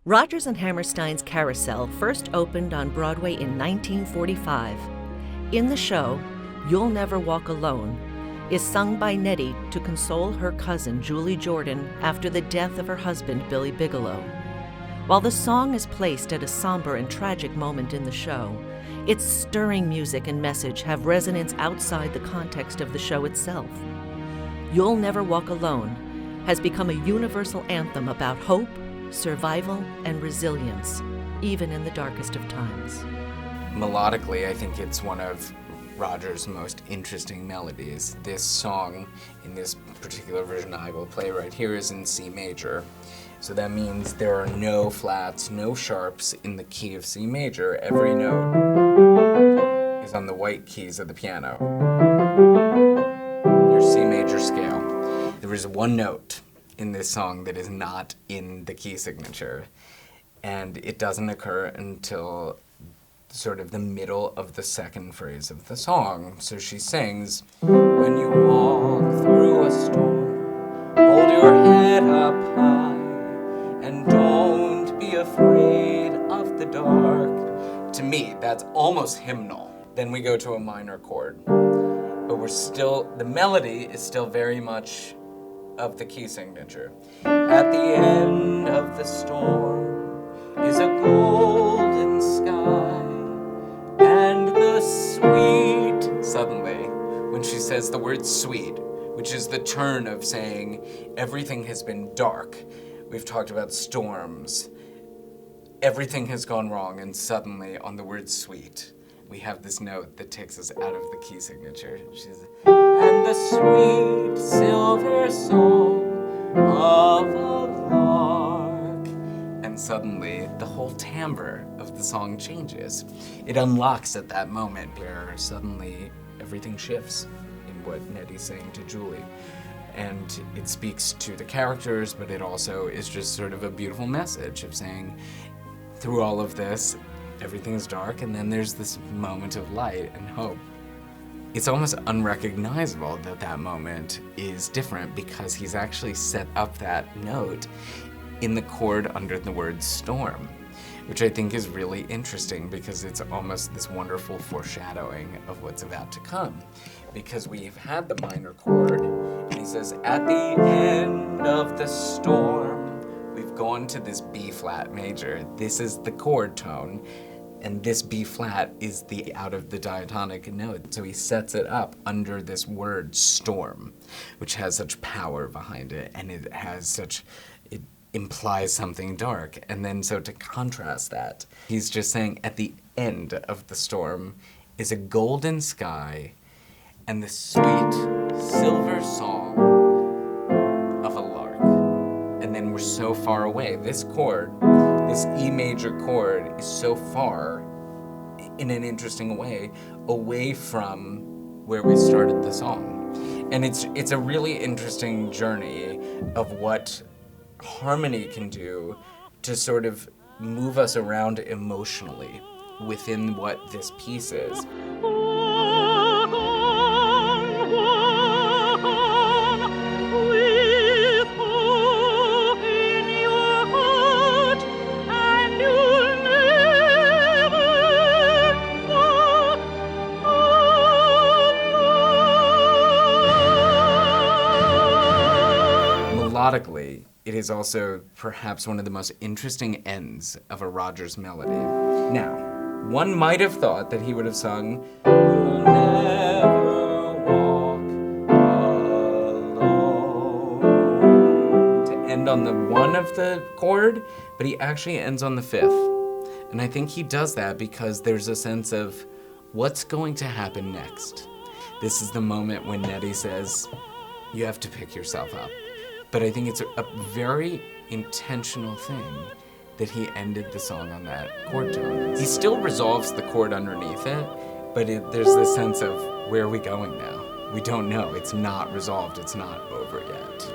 Rodgers and Hammerstein's Carousel first opened on Broadway in 1945. In the show, You'll Never Walk Alone is sung by Nettie to console her cousin Julie Jordan after the death of her husband Billy Bigelow. While the song is placed at a somber and tragic moment in the show, its stirring music and message have resonance outside the context of the show itself. You'll Never Walk Alone has become a universal anthem about hope, survival, and resilience, even in the darkest of times. Melodically, I think it's one of Rodgers' most interesting melodies. This song, in this particular version I will play right here, is in C major. So that means there are no flats, no sharps in the key of C major. Every note is on the white keys of the piano. Your C major scale. There is one note in this song that is not in the key signature, and it doesn't occur until sort of the middle of the second phrase of the song. So she sings, "When you walk through a storm, hold your head up high, and don't be afraid of the dark." To me, that's almost hymnal. Then we go to a minor chord, but the melody is still very much of the key signature. At the end of the storm is a golden sky, and the sweet, suddenly, when she says the word sweet, which is the turn of saying everything has been dark, we've talked about storms, everything has gone wrong, and suddenly on the word sweet, we have this note that takes us out of the key signature. She's, and the sweet silver song of a lark. And suddenly, the whole timbre of the song changes. It unlocks at that moment where suddenly everything shifts in what Nettie's saying to Julie. And it speaks to the characters, but it also is just sort of a beautiful message of saying, through all of this, everything is dark, and then there's this moment of light and hope. It's almost unrecognizable that that moment is different because he's actually set up that note in the chord under the word storm, which I think is really interesting because it's almost this wonderful foreshadowing of what's about to come. Because we've had the minor chord, and he says, at the end of the storm, we've gone to this B flat major. This is the chord tone. And this B flat is the out of the diatonic note. So he sets it up under this word storm, which has such power behind it, and it implies something dark. And then so to contrast that, he's just saying at the end of the storm is a golden sky and the sweet silver song of a lark. And then we're so far away. This chord, this E major chord, is so far, in an interesting way, away from where we started the song. And it's a really interesting journey of what harmony can do to sort of move us around emotionally within what this piece is. Melodically, it is also perhaps one of the most interesting ends of a Rodgers melody. Now, one might have thought that he would have sung, "You'll never walk alone," to end on the one of the chord, but he actually ends on the fifth. And I think he does that because there's a sense of what's going to happen next. This is the moment when Nettie says, you have to pick yourself up. But I think it's a very intentional thing that he ended the song on that chord tone. He still resolves the chord underneath it, but there's this sense of, where are we going now? We don't know. It's not resolved. It's not over yet.